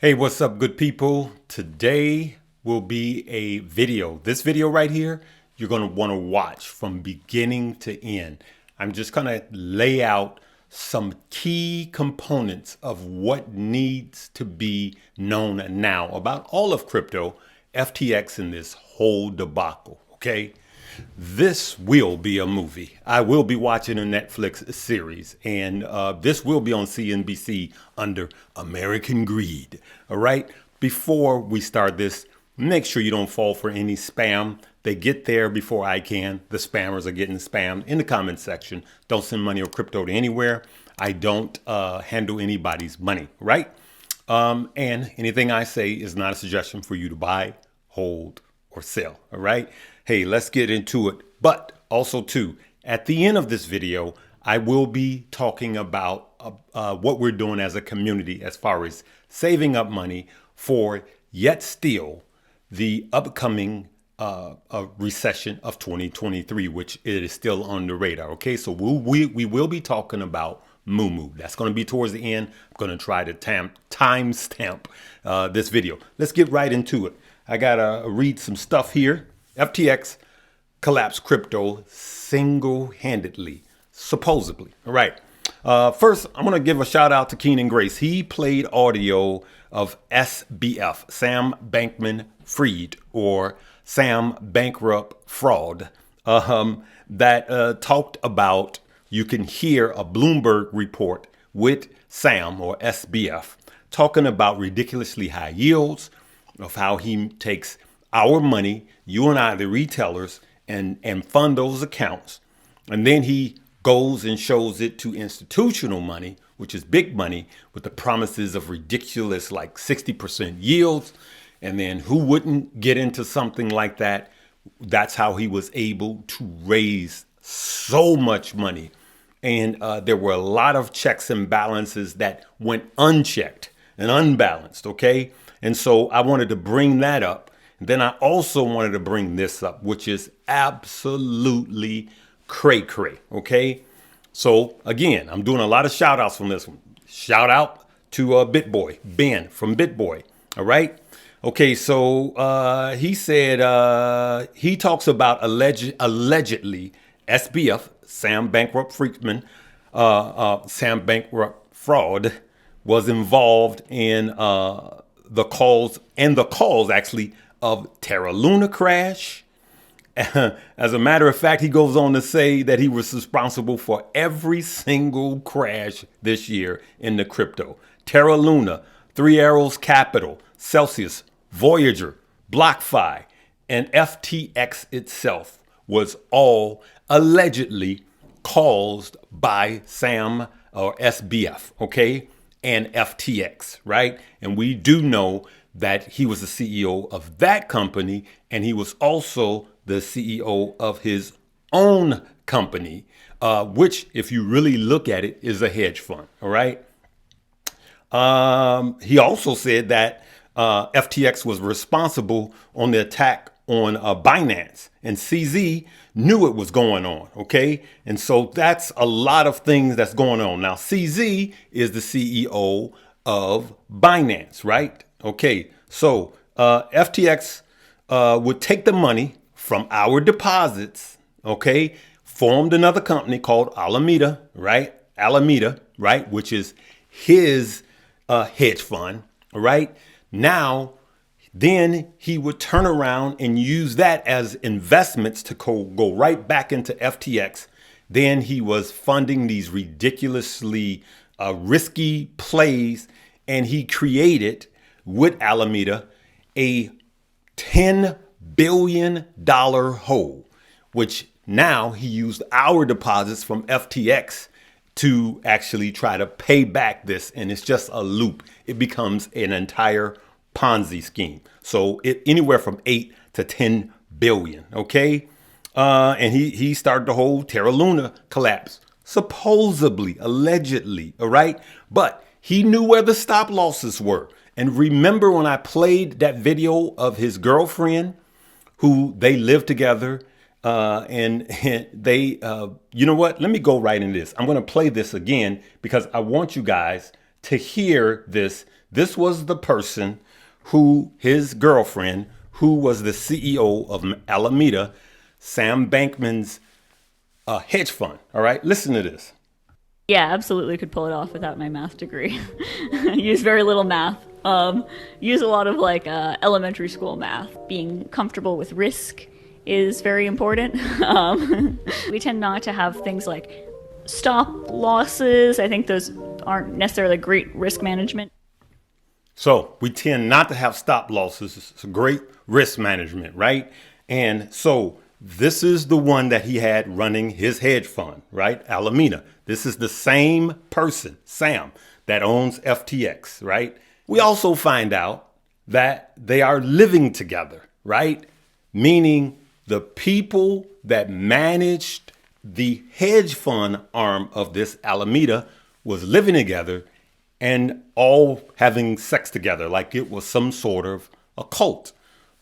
Hey, what's up, good people? Today will be a video. This video right here, you're going to want to watch from beginning to end. I'm just going to lay out some key components of what needs to be known now about all of crypto, FTX, and this whole debacle, okay? This will be a movie. I will be watching a Netflix series, and this will be on CNBC under American Greed. All right. Before we start this, make sure you don't fall for any spam. They get there before I can. The spammers are getting spammed in the comment section. Don't send money or crypto to anywhere. I don't handle anybody's money. Right. And anything I say is not a suggestion for you to buy, hold, or sell. All right. Hey, let's get into it. But also, too, at the end of this video, I will be talking about what we're doing as a community as far as saving up money for yet still the upcoming recession of 2023, which it is still on the radar. OK, so we will be talking about Moo. That's going to be towards the end. I'm going to try to timestamp this video. Let's get right into it. I got to read some stuff here. FTX collapsed crypto single-handedly, supposedly. All right. First, I'm going to give a shout out to Keenan Grace. He played audio of SBF, Sam Bankman-Fried, or Sam Bankrupt-Fraud, that talked about, you can hear a Bloomberg report with Sam, or SBF, talking about ridiculously high yields, of how he takes our money, you and I, the retailers, and fund those accounts. And then he goes and shows it to institutional money, which is big money, with the promises of ridiculous like 60% yields. And then who wouldn't get into something like that? That's how he was able to raise so much money. And there were a lot of checks and balances that went unchecked and unbalanced. OK, and so I wanted to bring that up. Then I also wanted to bring this up, which is absolutely cray-cray, okay? So, again, I'm doing a lot of shout-outs from this one. Shout out to bitboy, Ben from bitboy, all right? Okay, so he said he talks about allegedly SBF, Sam Bankrupt-Friedman, Sam Bankrupt-Fraud, was involved in the cause actually of Terra Luna crash. As a matter of fact, he goes on to say that he was responsible for every single crash this year in the crypto. Terra Luna, Three Arrows Capital, Celsius, Voyager, Blockfi, and FTX itself was all allegedly caused by Sam or SBF, okay, and FTX, right? And we do know that he was the CEO of that company, and he was also the CEO of his own company, which, if you really look at it, is a hedge fund. All right. He also said that FTX was responsible on the attack on Binance, and CZ knew it was going on. OK, and so that's a lot of things that's going on. Now, CZ is the CEO of Binance, right? Okay, so FTX would take the money from our deposits, okay, formed another company called Alameda, right? Alameda, right, which is his hedge fund, right? Now, then he would turn around and use that as investments to go right back into FTX. Then he was funding these ridiculously risky plays, and he created, with Alameda, a $10 billion hole, which now he used our deposits from FTX to actually try to pay back this. And it's just a loop. It becomes an entire Ponzi scheme. So anywhere from 8 to 10 billion. OK, and he started the whole Terra Luna collapse, supposedly, allegedly. All right. But he knew where the stop losses were. And remember when I played that video of his girlfriend, who they lived together, and they, you know what? Let me go right in this. I'm going to play this again because I want you guys to hear this. This was the person who, his girlfriend, who was the CEO of Alameda, Sam Bankman's hedge fund. All right, listen to this. Yeah, absolutely could pull it off without my math degree. Use very little math. Use a lot of like elementary school math. Being comfortable with risk is very important. We tend not to have things like stop losses. I think those aren't necessarily great risk management. So we tend not to have stop losses. It's a great risk management, right? And so this is the one that he had running his hedge fund, right? Alameda. This is the same person, Sam, that owns FTX, right? We also find out that they are living together, right? Meaning the people that managed the hedge fund arm of this Alameda was living together and all having sex together like it was some sort of a cult.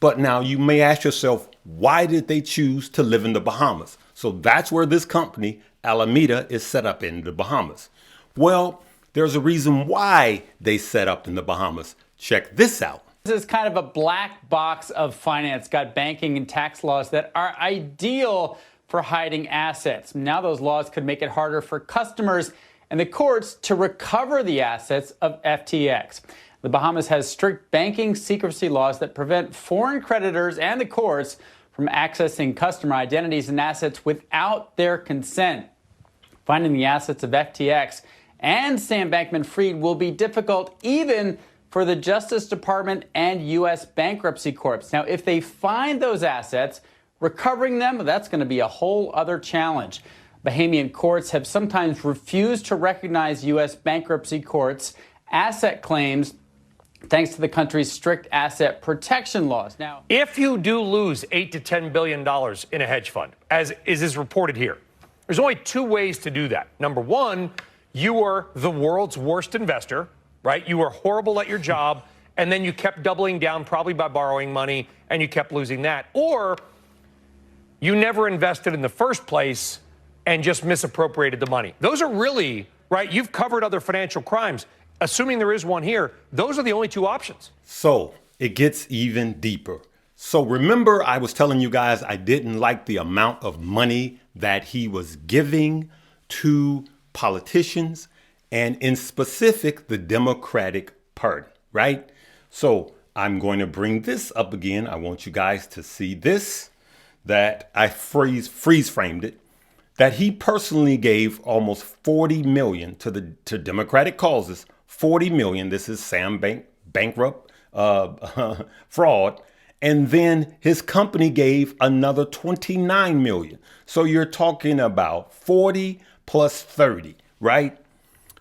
But now you may ask yourself, why did they choose to live in the Bahamas? So that's where this company, Alameda, is set up in the Bahamas. Well, there's a reason why they set up in the Bahamas. Check this out. This is kind of a black box of finance. Got banking and tax laws that are ideal for hiding assets. Now those laws could make it harder for customers and the courts to recover the assets of FTX. The Bahamas has strict banking secrecy laws that prevent foreign creditors and the courts from accessing customer identities and assets without their consent. Finding the assets of FTX and Sam Bankman-Fried will be difficult even for the Justice Department and U.S. bankruptcy courts. Now, if they find those assets, recovering them, that's going to be a whole other challenge. Bahamian courts have sometimes refused to recognize U.S. bankruptcy courts' asset claims thanks to the country's strict asset protection laws. Now, if you do lose $8 to $10 billion in a hedge fund, as is reported here, there's only two ways to do that. Number one, you were the world's worst investor, right? You were horrible at your job, and then you kept doubling down, probably by borrowing money, and you kept losing that. Or you never invested in the first place and just misappropriated the money. Those are really, right? You've covered other financial crimes. Assuming there is one here, those are the only two options. So it gets even deeper. So remember, I was telling you guys I didn't like the amount of money that he was giving to politicians and in specific, the Democratic Party, right? So I'm going to bring this up again. I want you guys to see this, that I freeze framed it, that he personally gave almost 40 million to Democratic causes. 40 million. This is Sam Bankrupt fraud. And then his company gave another 29 million. So you're talking about 40 plus 30, right?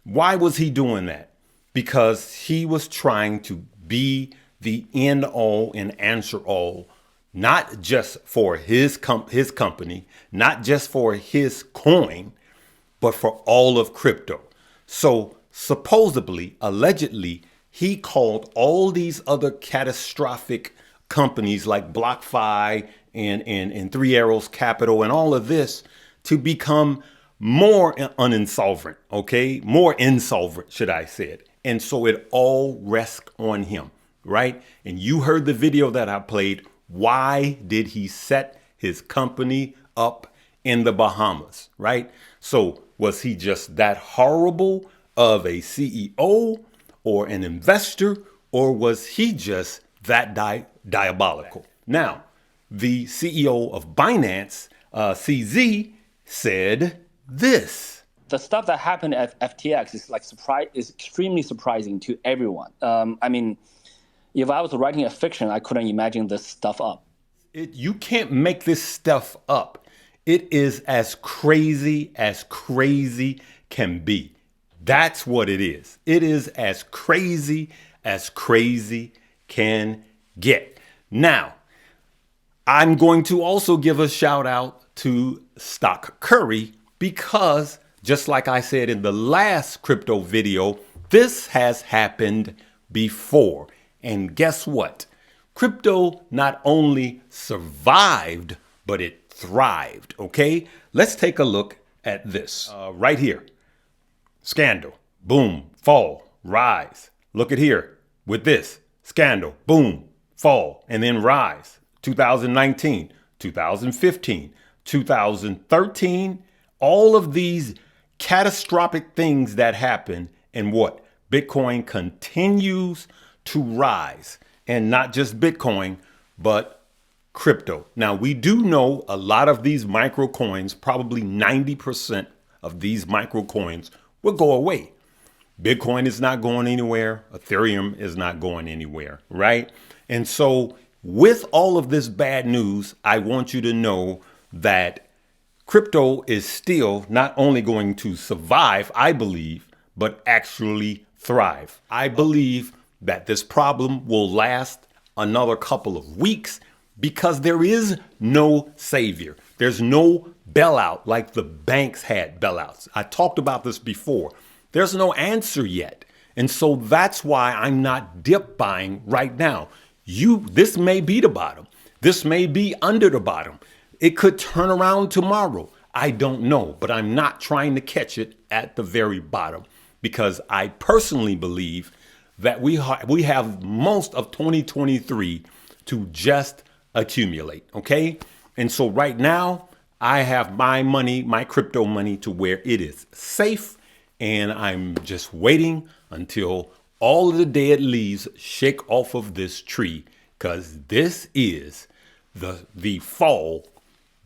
Why was he doing that? Because he was trying to be the end all and answer all, not just for his company, not just for his coin, but for all of crypto. So supposedly, allegedly, he called all these other catastrophic companies like Blockfi and Three Arrows Capital and all of this to become more uninsolvent, okay? More insolvent, should I say it. And so it all rests on him, right? And you heard the video that I played. Why did he set his company up in the Bahamas, right? So was he just that horrible of a CEO or an investor, or was he just that diabolical? Now, the CEO of Binance, CZ, said this. The stuff that happened at FTX is extremely surprising to everyone. I mean, if I was writing a fiction, I couldn't imagine this stuff up. You can't make this stuff up. It is as crazy can be. That's what it is. It is as crazy can get. Now, I'm going to also give a shout out to Stock Curry because just like I said in the last crypto video, this has happened before. And guess what? Crypto not only survived, but it thrived. Okay, let's take a look at this right here. Scandal, boom, fall, rise. Look at here with this scandal, boom, fall, and then rise. 2019, 2015, 2013, all of these catastrophic things that happen, and what? Bitcoin continues to rise, and not just Bitcoin, but crypto. Now, we do know a lot of these micro coins, probably 90% of these micro coins will go away. Bitcoin is not going anywhere. Ethereum is not going anywhere, right? And so with all of this bad news, I want you to know that crypto is still not only going to survive, I believe, but actually thrive. I believe that this problem will last another couple of weeks because there is no savior. There's no bailout like the banks had bailouts. I talked about this before. There's no answer yet. And so that's why I'm not dip buying right now. This may be the bottom. This may be under the bottom. It could turn around tomorrow. I don't know, but I'm not trying to catch it at the very bottom because I personally believe that we have most of 2023 to just accumulate. Okay. And so right now I have my money, my crypto money, to where it is safe. And I'm just waiting until all of the dead leaves shake off of this tree, because this is the fall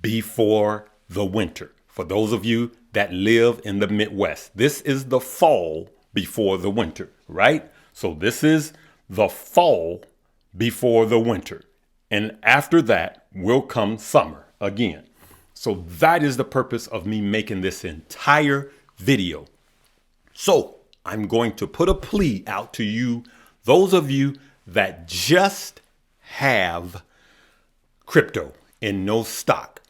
before the winter. For those of you that live in the Midwest, this is the fall before the winter, right? So this is the fall before the winter. And after that will come summer again. So that is the purpose of me making this entire video. So I'm going to put a plea out to you, those of you that just have crypto and no stock.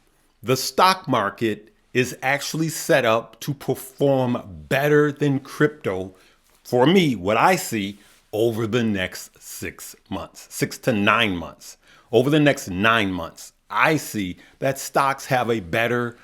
The stock market is actually set up to perform better than crypto, for me, what I see, over the next 6 months, 6 to 9 months. Over the next 9 months, I see that stocks have a better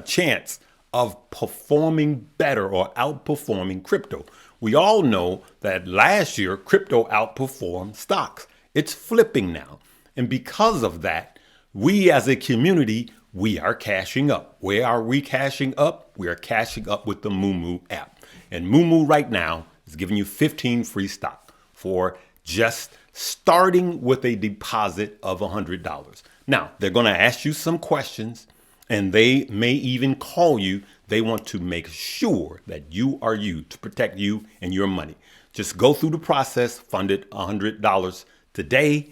chance of performing better or outperforming crypto. We all know that last year, crypto outperformed stocks. It's flipping now. And because of that, we as a community, we are cashing up. Where are we cashing up? We are cashing up with the Moomoo app. And Moomoo right now is giving you 15 free stock for just starting with a deposit of $100. Now, they're going to ask you some questions, and they may even call you. They want to make sure that you are you, to protect you and your money. Just go through the process, fund it $100 today,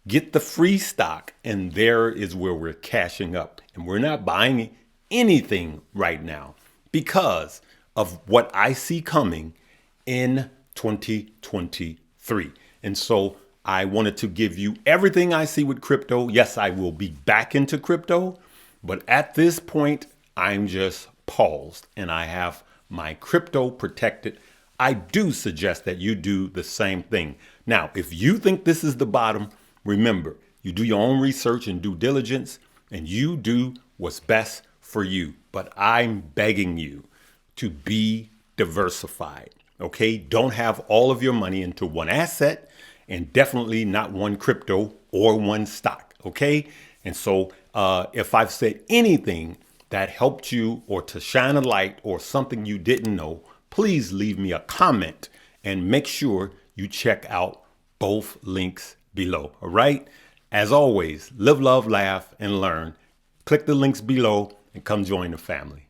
get the free stock, and there is where we're cashing up. And we're not buying anything right now because of what I see coming in 2023. And so I wanted to give you everything I see with crypto. Yes, I will be back into crypto, but at this point, I'm just paused and I have my crypto protected. I do suggest that you do the same thing. Now, if you think this is the bottom, remember, you do your own research and due diligence, and you do what's best for you. But I'm begging you to be diversified. Okay, don't have all of your money into one asset, and definitely not one crypto or one stock. Okay, and so if I've said anything that helped you or to shine a light or something you didn't know, please leave me a comment and make sure you check out both links below. All right. As always, live, love, laugh, and learn. Click the links below and come join the family.